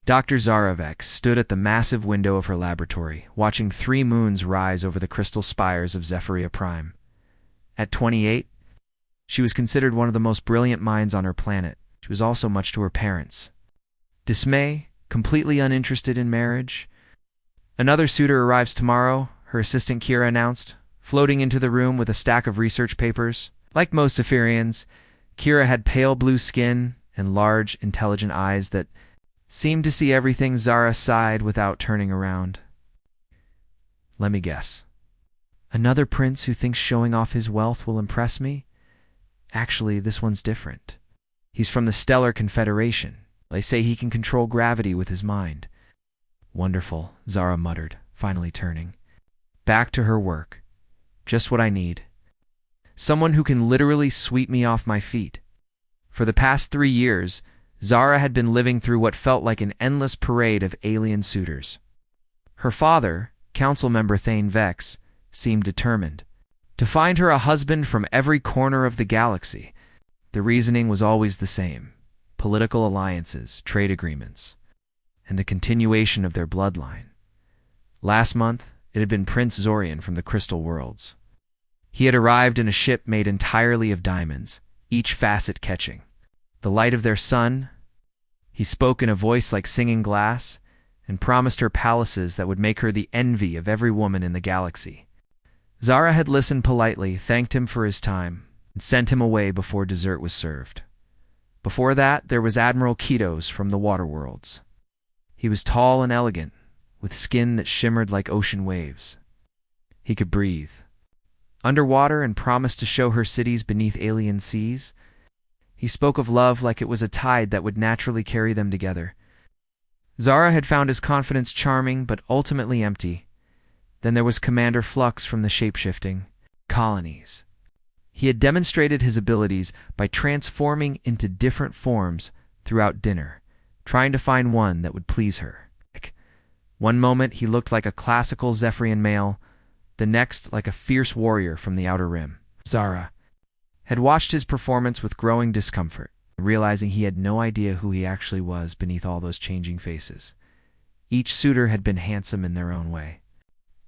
Dr. Zaravek stood at the massive window of her laboratory, watching 3 moons rise over the crystal spires of Zephyria Prime. At 28, she was considered one of the most brilliant minds on her planet. She was also much to her parents. Dismay, completely uninterested in marriage. "Another suitor arrives tomorrow," her assistant Kira announced, floating into the room with a stack of research papers. Like most Zephyrians, Kira had pale blue skin and large, intelligent eyes that seemed to see everything. Zara sighed without turning around. "Let me guess. Another prince who thinks showing off his wealth will impress me? Actually, this one's different. He's from the Stellar Confederation. They say he can control gravity with his mind." "Wonderful," Zara muttered, finally turning. Back to her work. "Just what I need. Someone who can literally sweep me off my feet." For the past 3 years, Zara had been living through what felt like an endless parade of alien suitors. Her father, council member Thane Vex, seemed determined to find her a husband from every corner of the galaxy. The reasoning was always the same: political alliances, trade agreements, and the continuation of their bloodline. Last month, it had been Prince Zorian from the Crystal Worlds. He had arrived in a ship made entirely of diamonds, each facet catching the light of their sun. He spoke in a voice like singing glass and promised her palaces that would make her the envy of every woman in the galaxy. Zara had listened politely, thanked him for his time, and sent him away before dessert was served. Before that, there was Admiral Kitos from the Water Worlds. He was tall and elegant, with skin that shimmered like ocean waves. He could breathe underwater and promised to show her cities beneath alien seas. He spoke of love like it was a tide that would naturally carry them together. Zara had found his confidence charming but ultimately empty. Then there was Commander Flux from the shape-shifting colonies. He had demonstrated his abilities by transforming into different forms throughout dinner, trying to find one that would please her. One moment he looked like a classical Zephyrian male, the next like a fierce warrior from the Outer Rim. Zara had watched his performance with growing discomfort, realizing he had no idea who he actually was beneath all those changing faces. Each suitor had been handsome in their own way.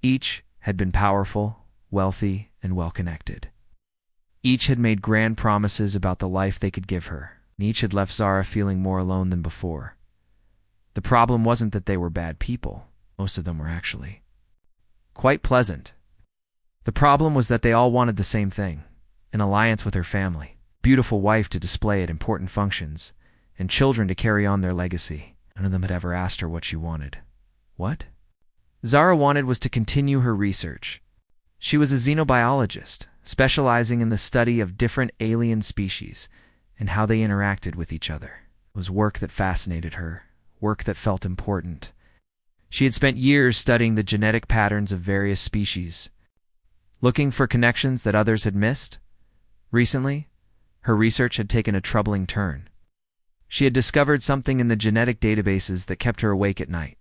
Each had been powerful, wealthy, and well-connected. Each had made grand promises about the life they could give her, and each had left Zara feeling more alone than before. The problem wasn't that they were bad people. Most of them were actually quite pleasant. The problem was that they all wanted the same thing: an alliance with her family, beautiful wife to display at important functions, and children to carry on their legacy. None of them had ever asked her what she wanted. What Zara wanted was to continue her research. She was a xenobiologist, specializing in the study of different alien species and how they interacted with each other. It was work that fascinated her, work that felt important. She had spent years studying the genetic patterns of various species, looking for connections that others had missed. Recently, her research had taken a troubling turn. She had discovered something in the genetic databases that kept her awake at night.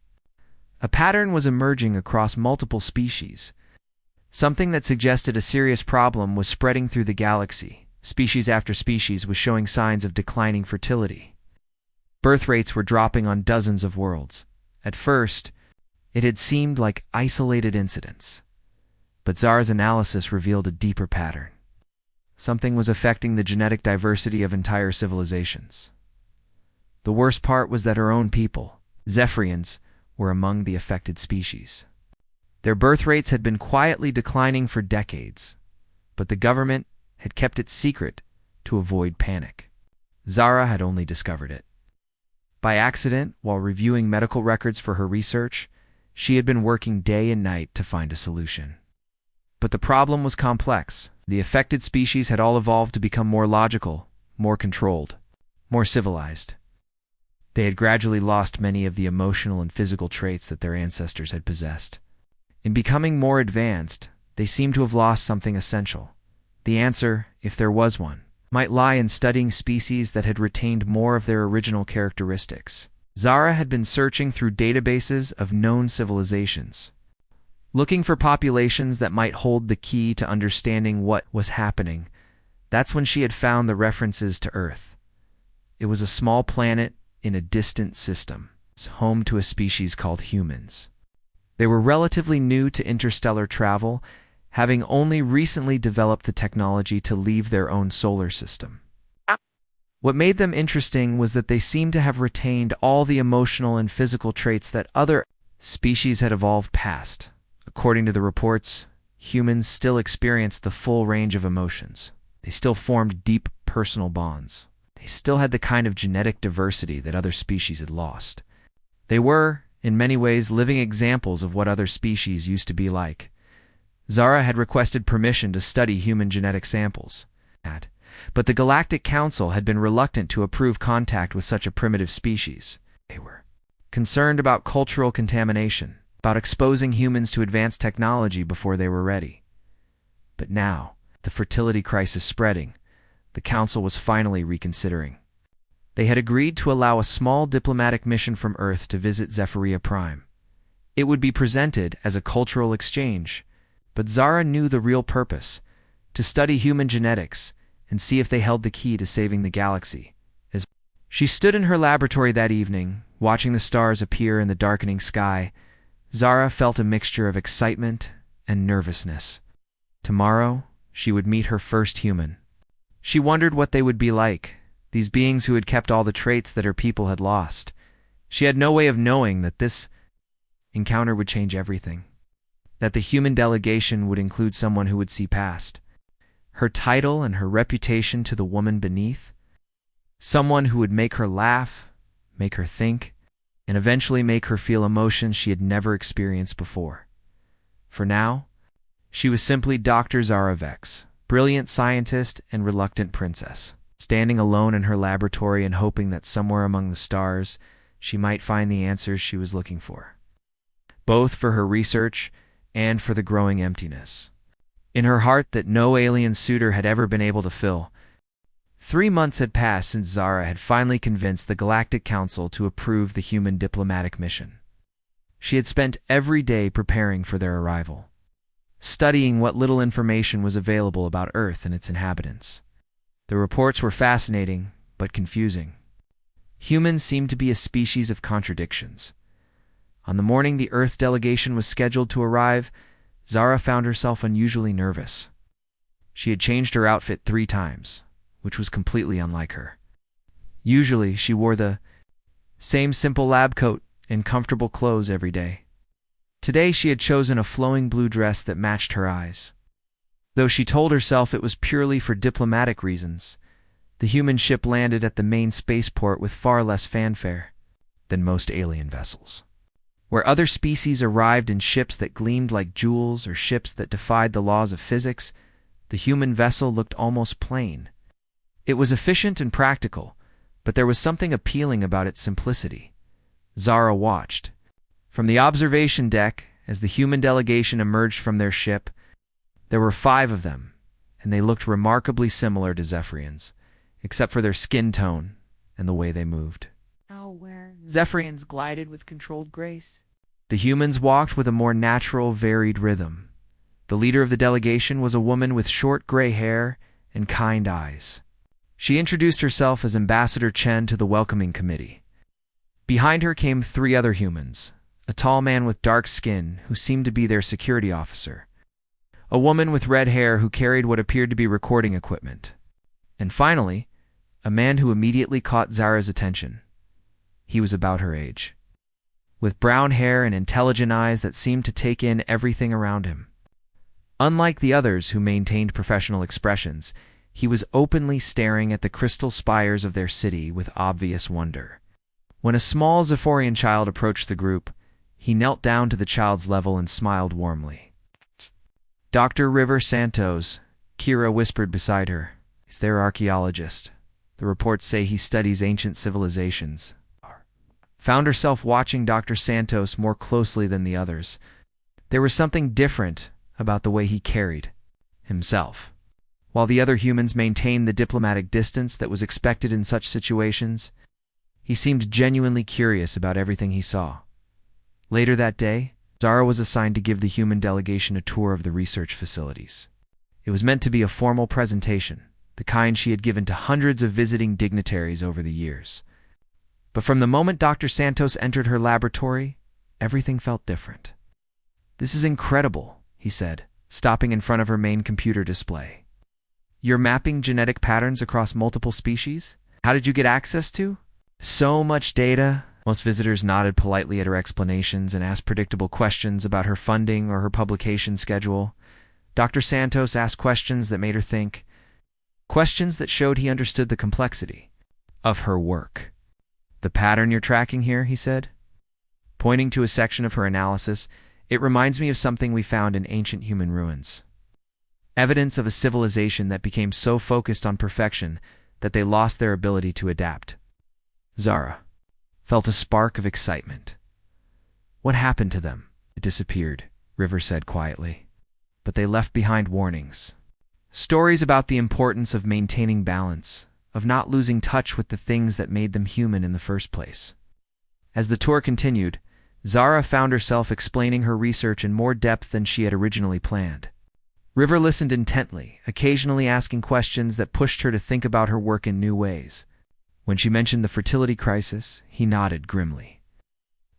A pattern was emerging across multiple species, something that suggested a serious problem was spreading through the galaxy. Species after species was showing signs of declining fertility. Birth rates were dropping on dozens of worlds. At first, it had seemed like isolated incidents, but Zara's analysis revealed a deeper pattern. Something was affecting the genetic diversity of entire civilizations. The worst part was that her own people, Zephyrians, were among the affected species. Their birth rates had been quietly declining for decades, but the government had kept it secret to avoid panic. Zara had only discovered it by accident while reviewing medical records for her research. She had been working day and night to find a solution. But the problem was complex. The affected species had all evolved to become more logical, more controlled, more civilized. They had gradually lost many of the emotional and physical traits that their ancestors had possessed. In becoming more advanced, they seemed to have lost something essential. The answer, if there was one, might lie in studying species that had retained more of their original characteristics. Zara had been searching through databases of known civilizations, looking for populations that might hold the key to understanding what was happening. That's when she had found the references to Earth. It was a small planet in a distant system. home to a species called humans. They were relatively new to interstellar travel, having only recently developed the technology to leave their own solar system. What made them interesting was that they seemed to have retained all the emotional and physical traits that other species had evolved past. According to the reports, humans still experienced the full range of emotions. They still formed deep personal bonds. They still had the kind of genetic diversity that other species had lost. They were, in many ways, living examples of what other species used to be like. Zara had requested permission to study human genetic samples, but the Galactic Council had been reluctant to approve contact with such a primitive species. They were concerned about cultural contamination, about exposing humans to advanced technology before they were ready. But now, the fertility crisis spreading, the Council was finally reconsidering. They had agreed to allow a small diplomatic mission from Earth to visit Zephyria Prime. It would be presented as a cultural exchange, but Zara knew the real purpose: to study human genetics and see if they held the key to saving the galaxy. As she stood in her laboratory that evening, watching the stars appear in the darkening sky, Zara felt a mixture of excitement and nervousness. Tomorrow, she would meet her first human. She wondered what they would be like, these beings who had kept all the traits that her people had lost. She had no way of knowing that this encounter would change everything, that the human delegation would include someone who would see past her title and her reputation to the woman beneath, someone who would make her laugh, make her think, and eventually make her feel emotions she had never experienced before. For now, she was simply Dr. Zara Vex, brilliant scientist and reluctant princess, standing alone in her laboratory and hoping that somewhere among the stars she might find the answers she was looking for, both for her research and for the growing emptiness in her heart that no alien suitor had ever been able to fill. 3 months had passed since Zara had finally convinced the Galactic Council to approve the human diplomatic mission. She had spent every day preparing for their arrival, studying what little information was available about Earth and its inhabitants. The reports were fascinating, but confusing. Humans seemed to be a species of contradictions. On the morning the Earth delegation was scheduled to arrive, Zara found herself unusually nervous. She had changed her outfit 3 times, which was completely unlike her. Usually, she wore the same simple lab coat and comfortable clothes every day. Today, she had chosen a flowing blue dress that matched her eyes. Though she told herself it was purely for diplomatic reasons, the human ship landed at the main spaceport with far less fanfare than most alien vessels. Where other species arrived in ships that gleamed like jewels or ships that defied the laws of physics, the human vessel looked almost plain. It was efficient and practical, but there was something appealing about its simplicity. Zara watched. From the observation deck, as the human delegation emerged from their ship, there were 5 of them, and they looked remarkably similar to Zephyrians, except for their skin tone and the way they moved. Where Zephyrians glided with controlled grace, the humans walked with a more natural, varied rhythm. The leader of the delegation was a woman with short gray hair and kind eyes. She introduced herself as Ambassador Chen to the welcoming committee. Behind her came 3 other humans, a tall man with dark skin who seemed to be their security officer, a woman with red hair who carried what appeared to be recording equipment, and finally, a man who immediately caught Zara's attention. He was about her age, with brown hair and intelligent eyes that seemed to take in everything around him. Unlike the others who maintained professional expressions, he was openly staring at the crystal spires of their city with obvious wonder. When a small Zephyrian child approached the group, he knelt down to the child's level and smiled warmly. Dr. River Santos, Kira whispered beside her, is their archaeologist. The reports say he studies ancient civilizations. Found herself watching Dr. Santos more closely than the others. There was something different about the way he carried himself. While the other humans maintained the diplomatic distance that was expected in such situations, he seemed genuinely curious about everything he saw. Later that day, Zara was assigned to give the human delegation a tour of the research facilities. It was meant to be a formal presentation, the kind she had given to hundreds of visiting dignitaries over the years. But from the moment Dr. Santos entered her laboratory, everything felt different. "This is incredible," he said, stopping in front of her main computer display. "You're mapping genetic patterns across multiple species? How did you get access to so much data?" Most visitors nodded politely at her explanations and asked predictable questions about her funding or her publication schedule. Dr. Santos asked questions that made her think, questions that showed he understood the complexity of her work. "The pattern you're tracking here," he said, pointing to a section of her analysis, "it reminds me of something we found in ancient human ruins. Evidence of a civilization that became so focused on perfection that they lost their ability to adapt." Zara felt a spark of excitement. "What happened to them?" "It disappeared," River said quietly. "But they left behind warnings. Stories about the importance of maintaining balance, of not losing touch with the things that made them human in the first place." As the tour continued, Zara found herself explaining her research in more depth than she had originally planned. River listened intently, occasionally asking questions that pushed her to think about her work in new ways. When she mentioned the fertility crisis, he nodded grimly.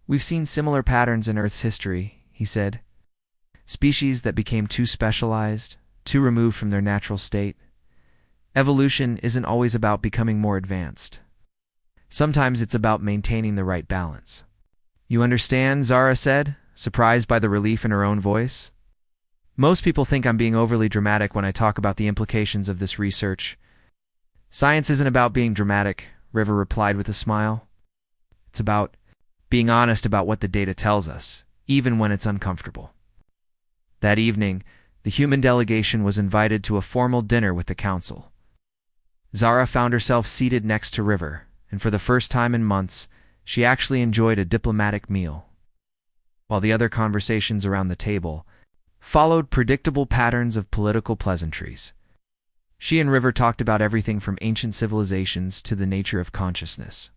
"We've seen similar patterns in Earth's history," he said. "Species that became too specialized, too removed from their natural state. Evolution isn't always about becoming more advanced. Sometimes it's about maintaining the right balance." "You understand?" Zara said, surprised by the relief in her own voice. "Most people think I'm being overly dramatic when I talk about the implications of this research." "Science isn't about being dramatic," River replied with a smile. "It's about being honest about what the data tells us, even when it's uncomfortable." That evening, the human delegation was invited to a formal dinner with the council. Zara found herself seated next to River, and for the first time in months, she actually enjoyed a diplomatic meal. While the other conversations around the table followed predictable patterns of political pleasantries. She and River talked about everything from ancient civilizations to the nature of consciousness.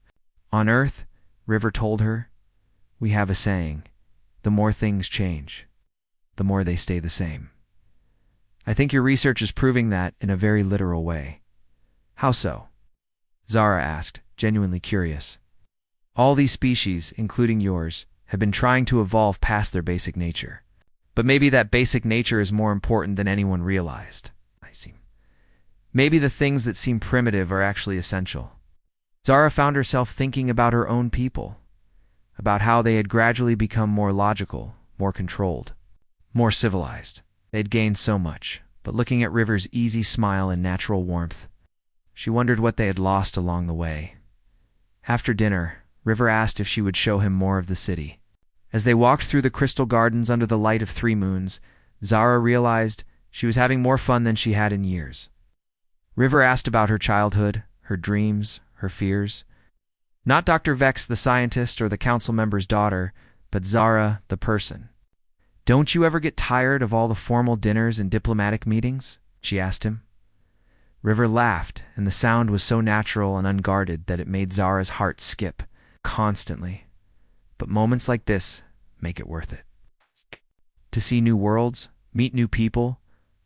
"On Earth," River told her, "we have a saying, the more things change, the more they stay the same. I think your research is proving that in a very literal way." "How so?" Zara asked, genuinely curious. "All these species, including yours, have been trying to evolve past their basic nature. But maybe that basic nature is more important than anyone realized. I see. Maybe the things that seem primitive are actually essential." Zara found herself thinking about her own people, about how they had gradually become more logical, more controlled, more civilized. They'd gained so much, but looking at River's easy smile and natural warmth, she wondered what they had lost along the way. After dinner, River asked if she would show him more of the city. As they walked through the crystal gardens under the light of 3 moons, Zara realized she was having more fun than she had in years. River asked about her childhood, her dreams, her fears. Not Dr. Vex, the scientist, or the council member's daughter, but Zara, the person. "Don't you ever get tired of all the formal dinners and diplomatic meetings?" she asked him. River laughed, and the sound was so natural and unguarded that it made Zara's heart skip, constantly. But moments like this make it worth it. To see new worlds, meet new people,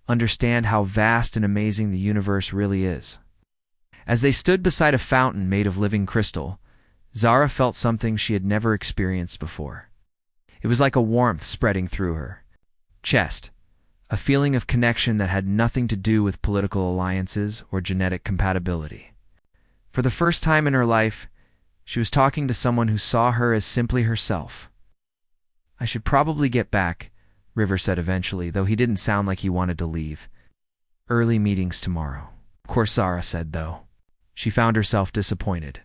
understand how vast and amazing the universe really is. As they stood beside a fountain made of living crystal, Zara felt something she had never experienced before. It was like a warmth spreading through her chest, a feeling of connection that had nothing to do with political alliances or genetic compatibility. For the first time in her life, she was talking to someone who saw her as simply herself. "I should probably get back," River said eventually, though he didn't sound like he wanted to leave. "Early meetings tomorrow." "Of course," Zara said, though. She found herself disappointed.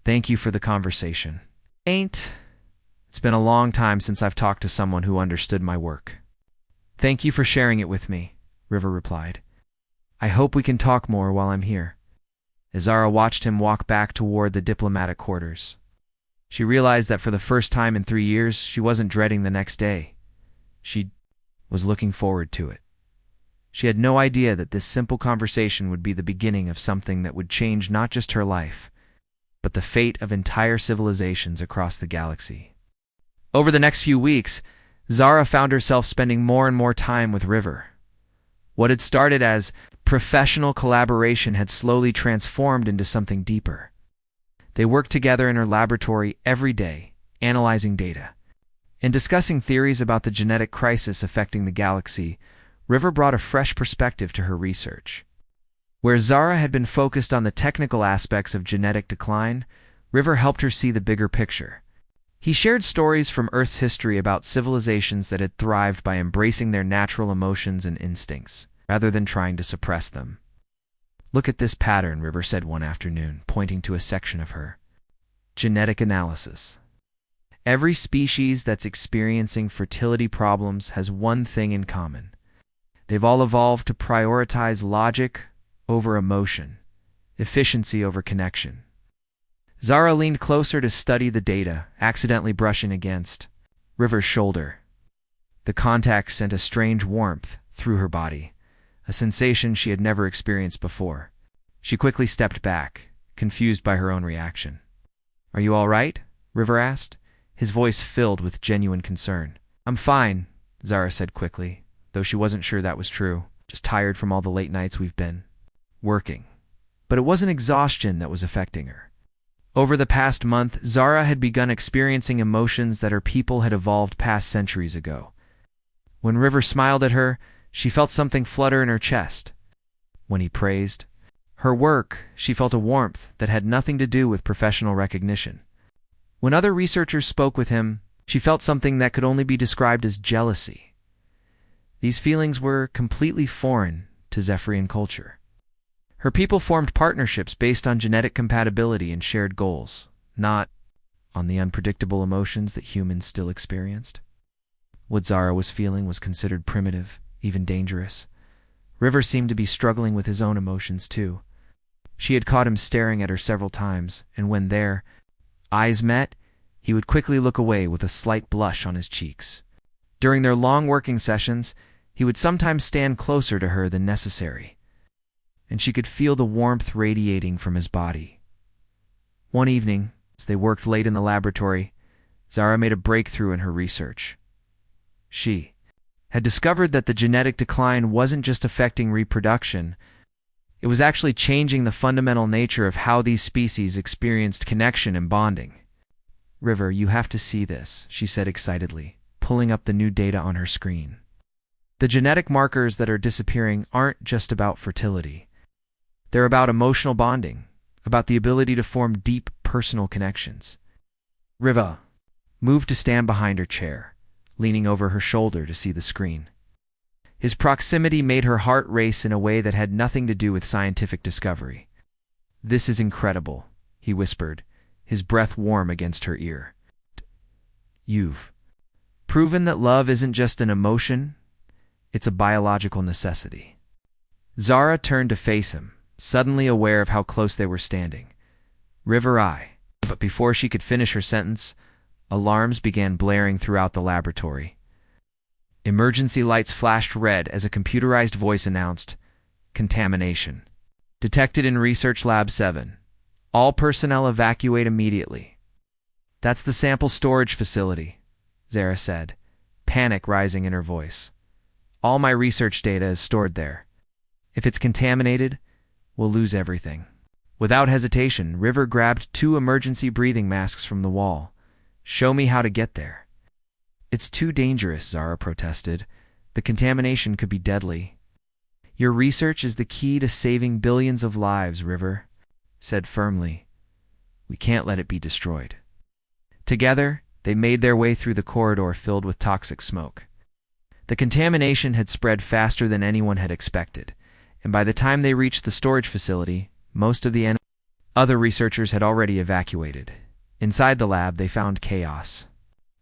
"Thank you for the conversation. It's been a long time since I've talked to someone who understood my work." "Thank you for sharing it with me," River replied. "I hope we can talk more while I'm here." As Zara watched him walk back toward the diplomatic quarters, she realized that for the first time in 3 years, she wasn't dreading the next day. She was looking forward to it. She had no idea that this simple conversation would be the beginning of something that would change not just her life, but the fate of entire civilizations across the galaxy. Over the next few weeks, Zara found herself spending more and more time with River. What had started as professional collaboration had slowly transformed into something deeper. They worked together in her laboratory every day, analyzing data. And discussing theories about the genetic crisis affecting the galaxy, River brought a fresh perspective to her research. Where Zara had been focused on the technical aspects of genetic decline, River helped her see the bigger picture. He shared stories from Earth's history about civilizations that had thrived by embracing their natural emotions and instincts, rather than trying to suppress them. "Look at this pattern," River said one afternoon, pointing to a section of her genetic analysis. "Every species that's experiencing fertility problems has one thing in common. They've all evolved to prioritize logic over emotion, efficiency over connection." Zara leaned closer to study the data, accidentally brushing against River's shoulder. The contact sent a strange warmth through her body, a sensation she had never experienced before. She quickly stepped back, confused by her own reaction. "Are you all right?" River asked, his voice filled with genuine concern. "I'm fine," Zara said quickly, though she wasn't sure that was true. "Just tired from all the late nights we've been working." But it wasn't exhaustion that was affecting her. Over the past month, Zara had begun experiencing emotions that her people had evolved past centuries ago. When River smiled at her, she felt something flutter in her chest. When he praised her work, she felt a warmth that had nothing to do with professional recognition. When other researchers spoke with him, she felt something that could only be described as jealousy. These feelings were completely foreign to Zephyrian culture. Her people formed partnerships based on genetic compatibility and shared goals, not on the unpredictable emotions that humans still experienced. What Zara was feeling was considered primitive, even dangerous. River seemed to be struggling with his own emotions too. She had caught him staring at her several times, and when their eyes met, he would quickly look away with a slight blush on his cheeks. During their long working sessions, he would sometimes stand closer to her than necessary, and she could feel the warmth radiating from his body. One evening, as they worked late in the laboratory, Zara made a breakthrough in her research. She had discovered that the genetic decline wasn't just affecting reproduction, it was actually changing the fundamental nature of how these species experienced connection and bonding. "River, you have to see this," she said excitedly, pulling up the new data on her screen. "The genetic markers that are disappearing aren't just about fertility. They're about emotional bonding, about the ability to form deep personal connections." River moved to stand behind her chair, leaning over her shoulder to see the screen. His proximity made her heart race in a way that had nothing to do with scientific discovery. "This is incredible," he whispered, his breath warm against her ear. "You've proven that love isn't just an emotion, it's a biological necessity." Zara turned to face him, suddenly aware of how close they were standing. "River, But before she could finish her sentence, alarms began blaring throughout the laboratory. Emergency lights flashed red as a computerized voice announced, "Contamination detected in Research Lab 7. All personnel evacuate immediately." "That's the sample storage facility," Zara said, panic rising in her voice. "All my research data is stored there. If it's contaminated, we'll lose everything." Without hesitation, River grabbed 2 emergency breathing masks from the wall. "Show me how to get there." "It's too dangerous," Zara protested. "The contamination could be deadly." "Your research is the key to saving billions of lives," River said firmly. "We can't let it be destroyed." Together, they made their way through the corridor filled with toxic smoke. The contamination had spread faster than anyone had expected, and by the time they reached the storage facility, most of the other researchers had already evacuated. Inside the lab, they found chaos.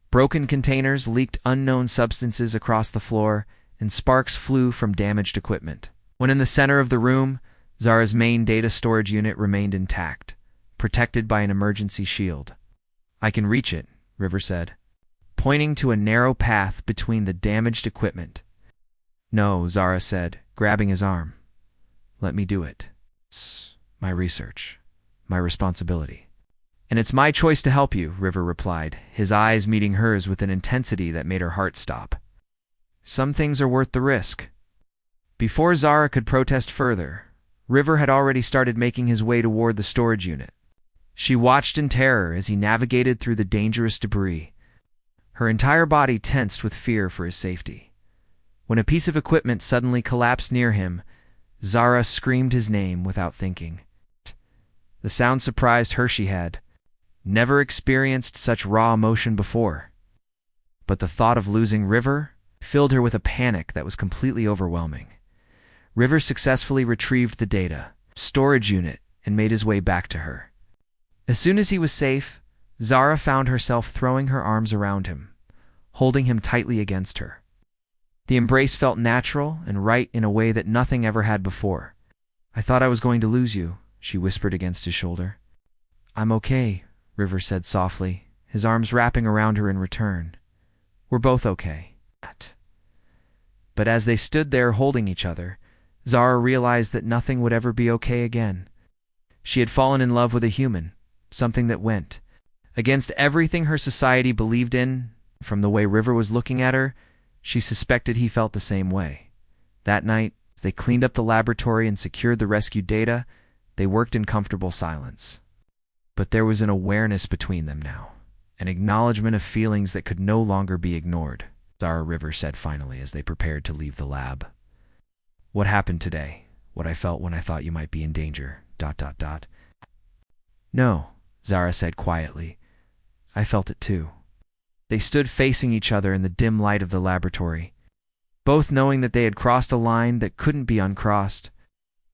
Broken containers leaked unknown substances across the floor, and sparks flew from damaged equipment. When in the center of the room, Zara's main data storage unit remained intact, protected by an emergency shield. "I can reach it," River said, pointing to a narrow path between the damaged equipment. "No," Zara said, grabbing his arm. "Let me do it. It's my research, my responsibility." "And it's my choice to help you," River replied, his eyes meeting hers with an intensity that made her heart stop. "Some things are worth the risk." Before Zara could protest further, River had already started making his way toward the storage unit. She watched in terror as he navigated through the dangerous debris, her entire body tensed with fear for his safety. When a piece of equipment suddenly collapsed near him, Zara screamed his name without thinking. The sound surprised her. She had never experienced such raw emotion before. But the thought of losing River filled her with a panic that was completely overwhelming. River successfully retrieved the data storage unit and made his way back to her. As soon as he was safe, Zara found herself throwing her arms around him, holding him tightly against her. The embrace felt natural and right in a way that nothing ever had before. "I thought I was going to lose you," she whispered against his shoulder. "I'm okay," River said softly, his arms wrapping around her in return. "We're both okay." But as they stood there holding each other, Zara realized that nothing would ever be okay again. She had fallen in love with a human, something that went against everything her society believed in. From the way River was looking at her, she suspected he felt the same way. That night, as they cleaned up the laboratory and secured the rescued data, they worked in comfortable silence. But there was an awareness between them now, an acknowledgement of feelings that could no longer be ignored. Zara, River said finally as they prepared to leave the lab. "What happened today? What I felt when I thought you might be in danger. ... No," Zara said quietly. "I felt it too." They stood facing each other in the dim light of the laboratory, both knowing that they had crossed a line that couldn't be uncrossed.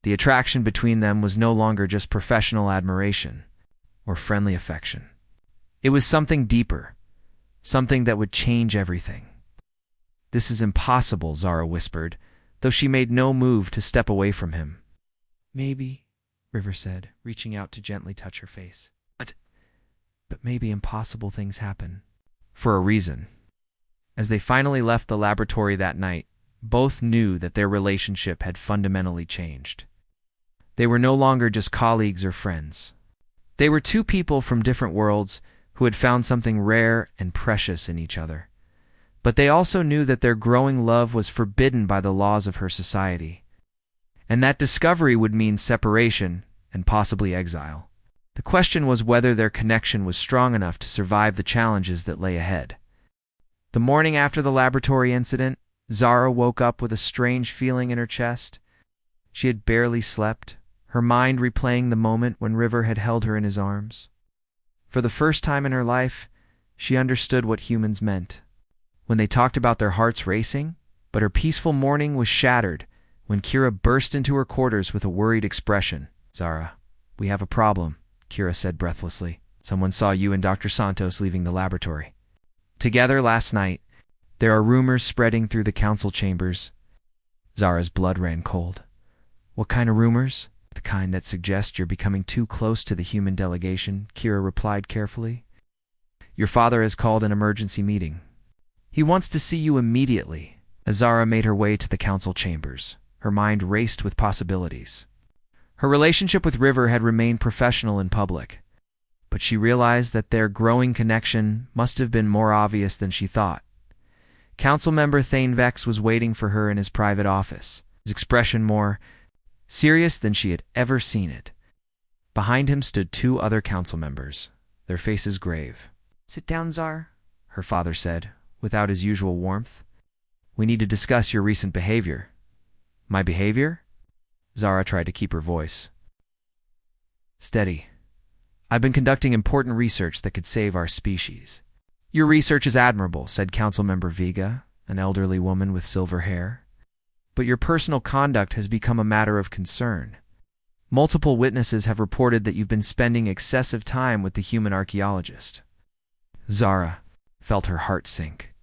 The attraction between them was no longer just professional admiration or friendly affection. It was something deeper, something that would change everything. "This is impossible," Zara whispered, though she made no move to step away from him. "Maybe," River said, reaching out to gently touch her face. But maybe impossible things happen for a reason." As they finally left the laboratory that night, both knew that their relationship had fundamentally changed. They were no longer just colleagues or friends. They were two people from different worlds who had found something rare and precious in each other. But they also knew that their growing love was forbidden by the laws of her society, and that discovery would mean separation and possibly exile. The question was whether their connection was strong enough to survive the challenges that lay ahead. The morning after the laboratory incident, Zara woke up with a strange feeling in her chest. She had barely slept, her mind replaying the moment when River had held her in his arms. For the first time in her life, she understood what humans meant when they talked about their hearts racing, but her peaceful morning was shattered when Kira burst into her quarters with a worried expression. "Zara, we have a problem," Kira said breathlessly. "Someone saw you and Dr. Santos leaving the laboratory together last night. There are rumors spreading through the council chambers." Zara's blood ran cold. "What kind of rumors?" "The kind that suggest you're becoming too close to the human delegation," Kira replied carefully. "Your father has called an emergency meeting. He wants to see you immediately." As Zara made her way to the council chambers, her mind raced with possibilities. Her relationship with River had remained professional in public, but she realized that their growing connection must have been more obvious than she thought. Councilmember Thane Vex was waiting for her in his private office, his expression more serious than she had ever seen it. Behind him stood two other council members, their faces grave. "Sit down, Zara," her father said, without his usual warmth. "We need to discuss your recent behavior." "My behavior?" Zara tried to keep her voice steady. "I've been conducting important research that could save our species." "Your research is admirable," said Councilmember Vega, an elderly woman with silver hair. "But your personal conduct has become a matter of concern. Multiple witnesses have reported that you've been spending excessive time with the human archaeologist." Zara felt her heart sink.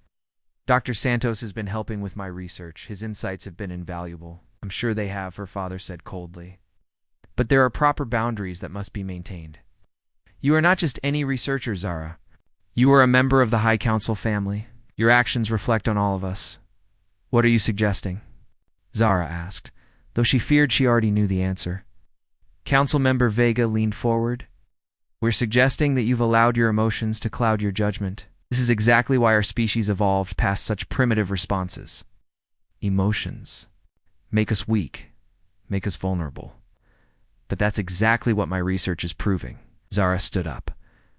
"Dr. Santos has been helping with my research. His insights have been invaluable." "I'm sure they have," her father said coldly. "But there are proper boundaries that must be maintained. You are not just any researcher, Zara. You are a member of the High Council family. Your actions reflect on all of us." "What are you suggesting?" Zara asked, though she feared she already knew the answer. Councilmember Vega leaned forward. "We're suggesting that you've allowed your emotions to cloud your judgment. This is exactly why our species evolved past such primitive responses. Emotions make us weak, make us vulnerable. But that's exactly what my research is proving." Zara stood up,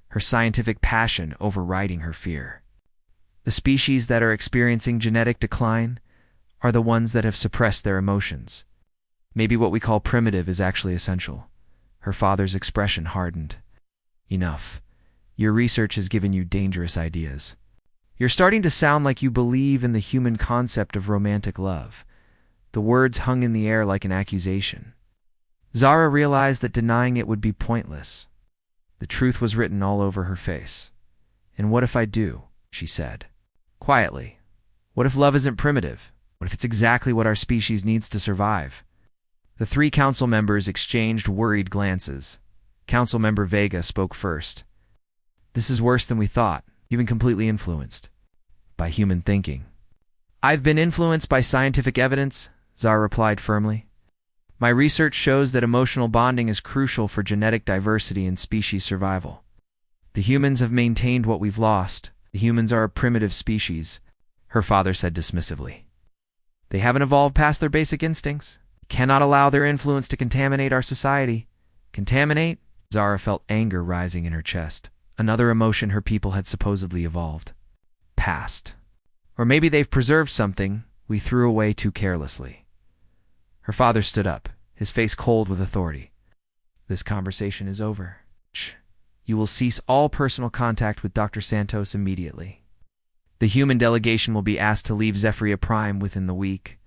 her scientific passion overriding her fear. The species that are experiencing genetic decline are the ones that have suppressed their emotions. Maybe what we call primitive is actually essential. Her father's expression hardened. Enough. Your research has given you dangerous ideas. You're starting to sound like you believe in the human concept of romantic love. The words hung in the air like an accusation. Zara realized that denying it would be pointless. The truth was written all over her face. "And what if I do?" she said. Quietly. "What if love isn't primitive? What if it's exactly what our species needs to survive?" The three council members exchanged worried glances. Council member Vega spoke first. "This is worse than we thought. You've been completely influenced by human thinking." "I've been influenced by scientific evidence," Zara replied firmly. "My research shows that emotional bonding is crucial for genetic diversity and species survival. The humans have maintained what we've lost. The humans are a primitive species," her father said dismissively. "They haven't evolved past their basic instincts. We cannot allow their influence to contaminate our society." Contaminate? Zara felt anger rising in her chest. Another emotion her people had supposedly evolved. Past. Or maybe they've preserved something we threw away too carelessly. Her father stood up, his face cold with authority. "This conversation is over. You will cease all personal contact with Dr. Santos immediately. The human delegation will be asked to leave Zephyria Prime within the week."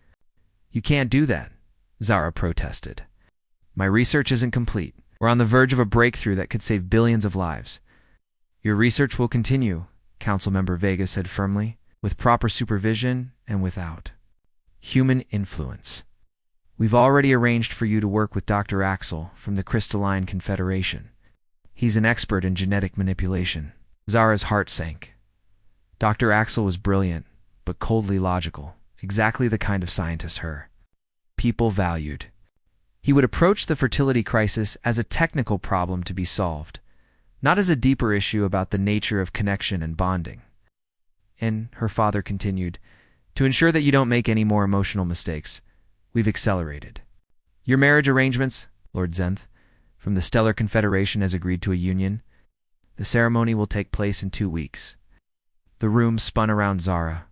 "You can't do that," Zara protested. "My research isn't complete. We're on the verge of a breakthrough that could save billions of lives." "Your research will continue," Councilmember Vega said firmly, "with proper supervision and without human influence. We've already arranged for you to work with Dr. Axel from the Crystalline Confederation. He's an expert in genetic manipulation." Zara's heart sank. Dr. Axel was brilliant, but coldly logical, exactly the kind of scientist her people valued. He would approach the fertility crisis as a technical problem to be solved, not as a deeper issue about the nature of connection and bonding. And her father continued, "To ensure that you don't make any more emotional mistakes, we've accelerated. Your marriage arrangements, Lord Zenth, from the Stellar Confederation has agreed to a union. The ceremony will take place in 2 weeks." The room spun around Zara.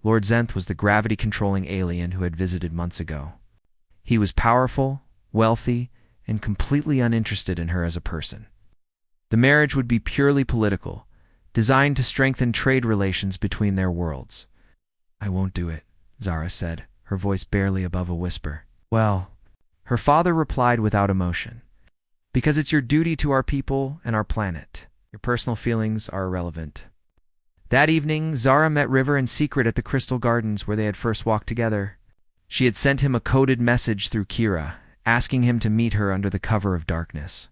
Lord Zenth was the gravity-controlling alien who had visited months ago. He was powerful, wealthy, and completely uninterested in her as a person. The marriage would be purely political, designed to strengthen trade relations between their worlds. "I won't do it," Zara said, her voice barely above a whisper. "Well," her father replied without emotion, "because it's your duty to our people and our planet. Your personal feelings are irrelevant." That evening, Zara met River in secret at the Crystal Gardens where they had first walked together. She had sent him a coded message through Kira, asking him to meet her under the cover of darkness.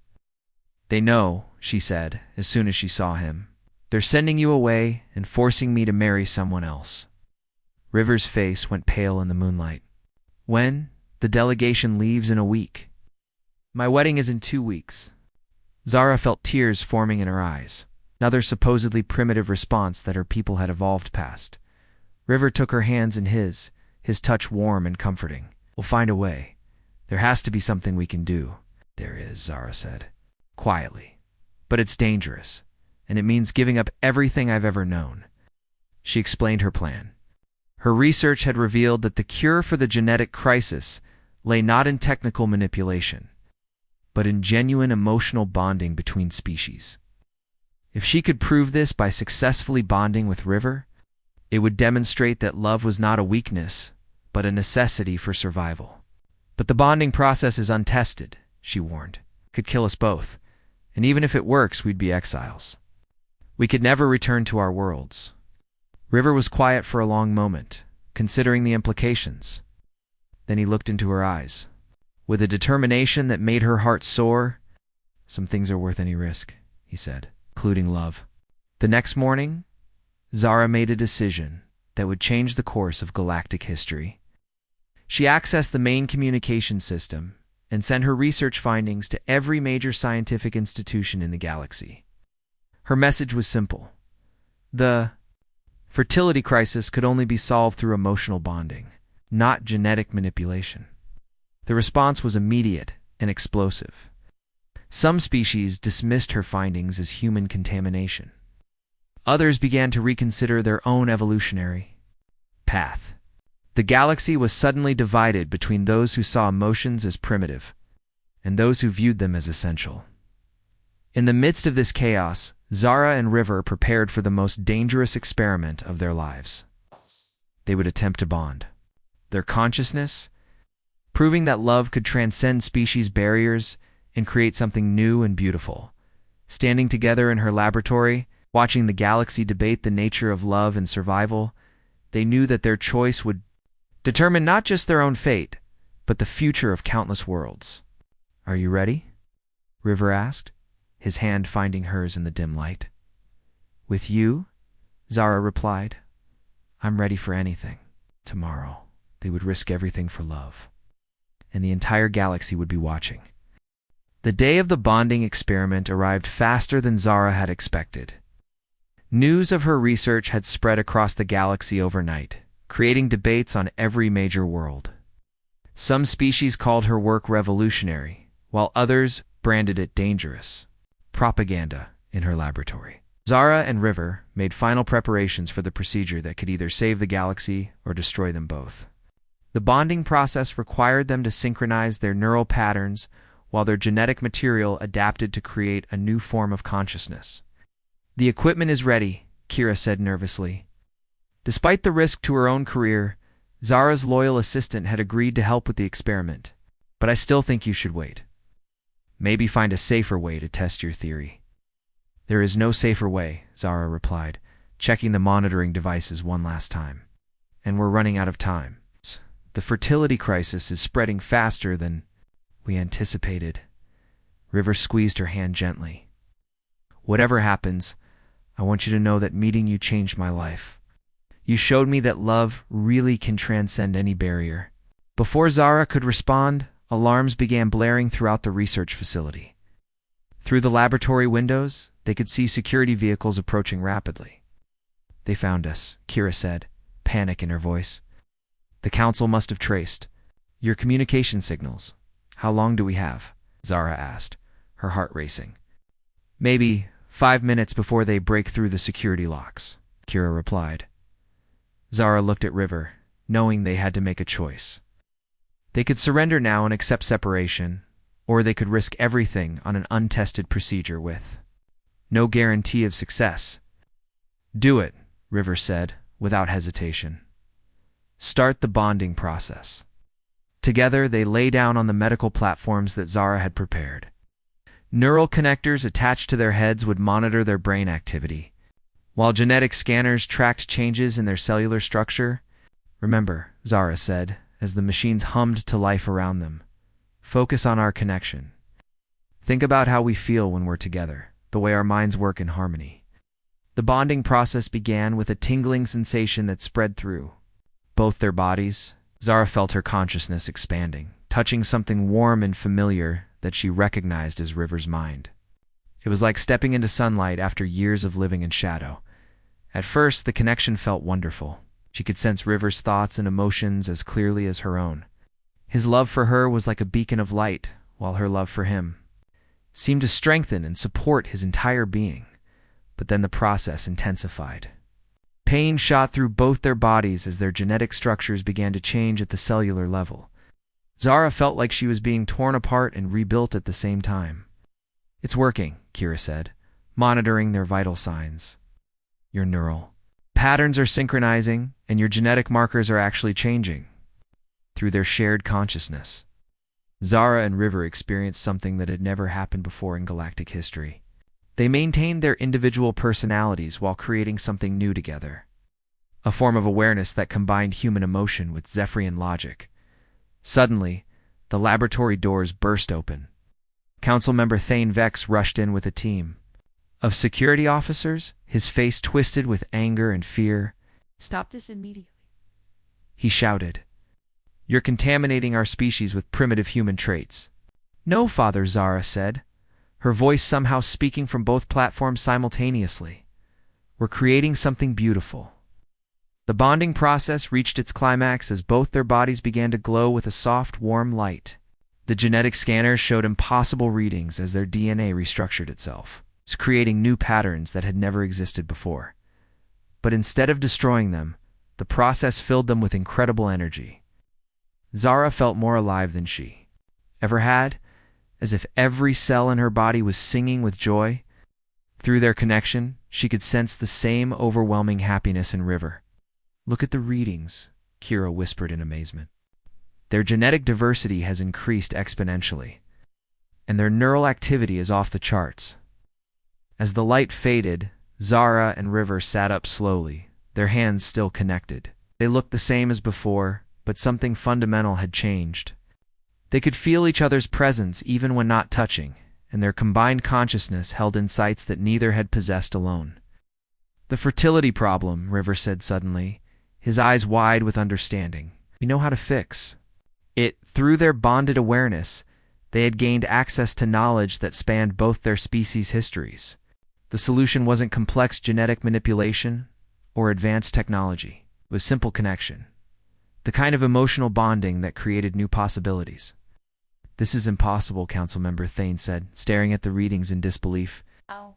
"They know," she said, as soon as she saw him. "They're sending you away and forcing me to marry someone else." River's face went pale in the moonlight. "When? The delegation leaves in a week." "My wedding is in 2 weeks." Zara felt tears forming in her eyes. Another supposedly primitive response that her people had evolved past. River took her hands in his touch warm and comforting. "We'll find a way. There has to be something we can do." "There is," Zara said, quietly. "But it's dangerous, and it means giving up everything I've ever known." She explained her plan. Her research had revealed that the cure for the genetic crisis lay not in technical manipulation, but in genuine emotional bonding between species. If she could prove this by successfully bonding with River, it would demonstrate that love was not a weakness, but a necessity for survival. "But the bonding process is untested," she warned. "It could kill us both, and even if it works, we'd be exiles. We could never return to our worlds." River was quiet for a long moment, considering the implications. Then he looked into her eyes. With a determination that made her heart soar, "Some things are worth any risk," he said, "including love." The next morning, Zara made a decision that would change the course of galactic history. She accessed the main communication system and sent her research findings to every major scientific institution in the galaxy. Her message was simple. The fertility crisis could only be solved through emotional bonding, not genetic manipulation. The response was immediate and explosive. Some species dismissed her findings as human contamination. Others began to reconsider their own evolutionary path. The galaxy was suddenly divided between those who saw emotions as primitive and those who viewed them as essential. In the midst of this chaos, Zara and River prepared for the most dangerous experiment of their lives. They would attempt to bond their consciousness, proving that love could transcend species barriers and create something new and beautiful. Standing together in her laboratory, watching the galaxy debate the nature of love and survival, they knew that their choice would determine not just their own fate, but the future of countless worlds. "Are you ready?" River asked, his hand finding hers in the dim light. "With you?" Zara replied. "I'm ready for anything." Tomorrow, they would risk everything for love, and the entire galaxy would be watching. The day of the bonding experiment arrived faster than Zara had expected. News of her research had spread across the galaxy overnight, creating debates on every major world. Some species called her work revolutionary, while others branded it dangerous propaganda in her laboratory. Zara and River made final preparations for the procedure that could either save the galaxy or destroy them both. The bonding process required them to synchronize their neural patterns while their genetic material adapted to create a new form of consciousness. "The equipment is ready," Kira said nervously. Despite the risk to her own career, Zara's loyal assistant had agreed to help with the experiment. "But I still think you should wait. Maybe find a safer way to test your theory." "There is no safer way," Zara replied, checking the monitoring devices one last time. "And we're running out of time. The fertility crisis is spreading faster than we anticipated." River squeezed her hand gently. "Whatever happens, I want you to know that meeting you changed my life. You showed me that love really can transcend any barrier." Before Zara could respond, alarms began blaring throughout the research facility. Through the laboratory windows, they could see security vehicles approaching rapidly. "They found us," Kira said, panic in her voice. "The council must have traced your communication signals. How long do we have?" Zara asked, her heart racing. "Maybe 5 minutes before they break through the security locks," Kira replied. Zara looked at River, knowing they had to make a choice. They could surrender now and accept separation, or they could risk everything on an untested procedure with no guarantee of success. "Do it," River said, without hesitation. "Start the bonding process." Together, they lay down on the medical platforms that Zara had prepared. Neural connectors attached to their heads would monitor their brain activity, while genetic scanners tracked changes in their cellular structure. "Remember," Zara said, as the machines hummed to life around them, "focus on our connection. Think about how we feel when we're together, the way our minds work in harmony." The bonding process began with a tingling sensation that spread through both their bodies. Zara felt her consciousness expanding, touching something warm and familiar that she recognized as River's mind. It was like stepping into sunlight after years of living in shadow. At first, the connection felt wonderful. She could sense River's thoughts and emotions as clearly as her own. His love for her was like a beacon of light, while her love for him seemed to strengthen and support his entire being. But then the process intensified. Pain shot through both their bodies as their genetic structures began to change at the cellular level. Zara felt like she was being torn apart and rebuilt at the same time. "It's working," Kira said, monitoring their vital signs. "Your neural patterns are synchronizing, and your genetic markers are actually changing through their shared consciousness." Zara and River experienced something that had never happened before in galactic history. They maintained their individual personalities while creating something new together, a form of awareness that combined human emotion with Zephyrian logic. Suddenly, the laboratory doors burst open. Council member Thane Vex rushed in with a team of security officers, his face twisted with anger and fear. "Stop this immediately," he shouted. "You're contaminating our species with primitive human traits." "No, Father," Zara said, her voice somehow speaking from both platforms simultaneously. "We're creating something beautiful." The bonding process reached its climax as both their bodies began to glow with a soft, warm light. The genetic scanners showed impossible readings as their DNA restructured itself, creating new patterns that had never existed before. But instead of destroying them, the process filled them with incredible energy. Zara felt more alive than she ever had, as if every cell in her body was singing with joy. Through their connection, she could sense the same overwhelming happiness in River. "Look at the readings," Kira whispered in amazement. "Their genetic diversity has increased exponentially, and their neural activity is off the charts." As the light faded, Zara and River sat up slowly, their hands still connected. They looked the same as before, but something fundamental had changed. They could feel each other's presence even when not touching, and their combined consciousness held insights that neither had possessed alone. "The fertility problem," River said suddenly, his eyes wide with understanding. "We know how to fix it." Through their bonded awareness, they had gained access to knowledge that spanned both their species' histories. The solution wasn't complex genetic manipulation or advanced technology. It was simple connection, the kind of emotional bonding that created new possibilities. "This is impossible," Councilmember Thane said, staring at the readings in disbelief. "Oh,"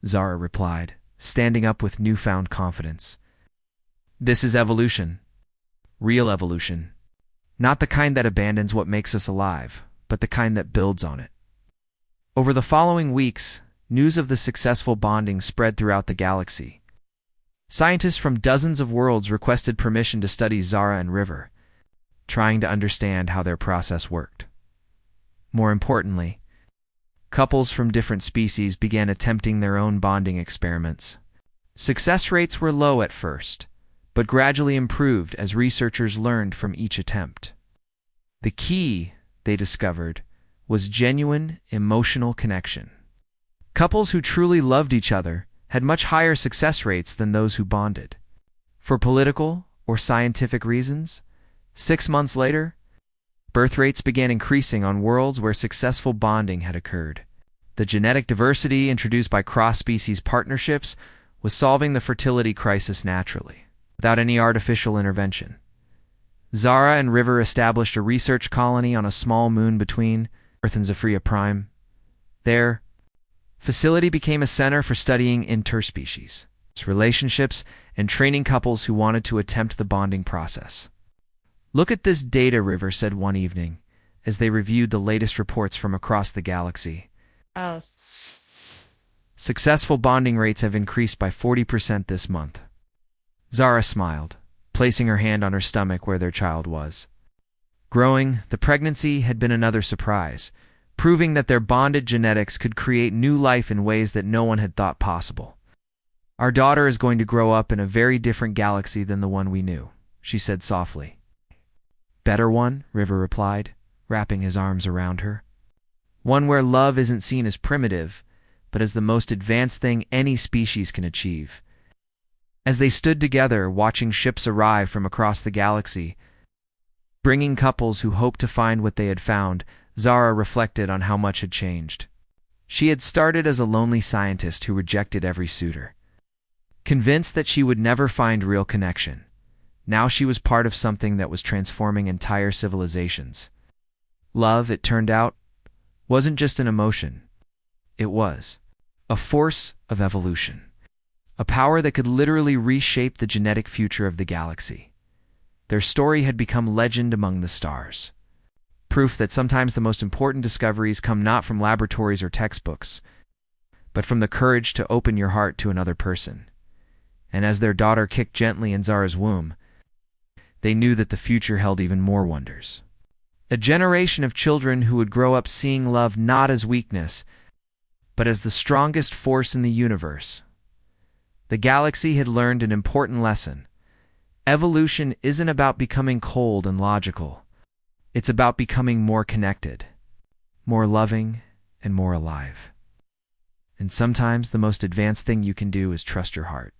Zara replied, standing up with newfound confidence. "This is evolution. Real evolution. Not the kind that abandons what makes us alive, but the kind that builds on it." Over the following weeks, news of the successful bonding spread throughout the galaxy. Scientists from dozens of worlds requested permission to study Zara and River, trying to understand how their process worked. More importantly, couples from different species began attempting their own bonding experiments. Success rates were low at first, but gradually improved as researchers learned from each attempt. The key, they discovered, was genuine emotional connection. Couples who truly loved each other had much higher success rates than those who bonded. For political or scientific reasons, 6 months later, birth rates began increasing on worlds where successful bonding had occurred. The genetic diversity introduced by cross-species partnerships was solving the fertility crisis naturally, without any artificial intervention. Zara and River established a research colony on a small moon between Earth and Scifi Prime. Their facility became a center for studying interspecies relationships and training couples who wanted to attempt the bonding process. "Look at this data," River said one evening, as they reviewed the latest reports from across the galaxy. "Oh." "Successful bonding rates have increased by 40% this month." Zara smiled, placing her hand on her stomach where their child was. Growing, the pregnancy had been another surprise, proving that their bonded genetics could create new life in ways that no one had thought possible. "Our daughter is going to grow up in a very different galaxy than the one we knew," she said softly. "Better one," River replied, wrapping his arms around her. "One where love isn't seen as primitive, but as the most advanced thing any species can achieve." As they stood together, watching ships arrive from across the galaxy, bringing couples who hoped to find what they had found, Zara reflected on how much had changed. She had started as a lonely scientist who rejected every suitor, convinced that she would never find real connection. Now she was part of something that was transforming entire civilizations. Love, it turned out, wasn't just an emotion. It was a force of evolution, a power that could literally reshape the genetic future of the galaxy. Their story had become legend among the stars. Proof that sometimes the most important discoveries come not from laboratories or textbooks, but from the courage to open your heart to another person. And as their daughter kicked gently in Zara's womb, they knew that the future held even more wonders. A generation of children who would grow up seeing love not as weakness, but as the strongest force in the universe. The galaxy had learned an important lesson. Evolution isn't about becoming cold and logical. It's about becoming more connected, more loving, and more alive. And sometimes the most advanced thing you can do is trust your heart.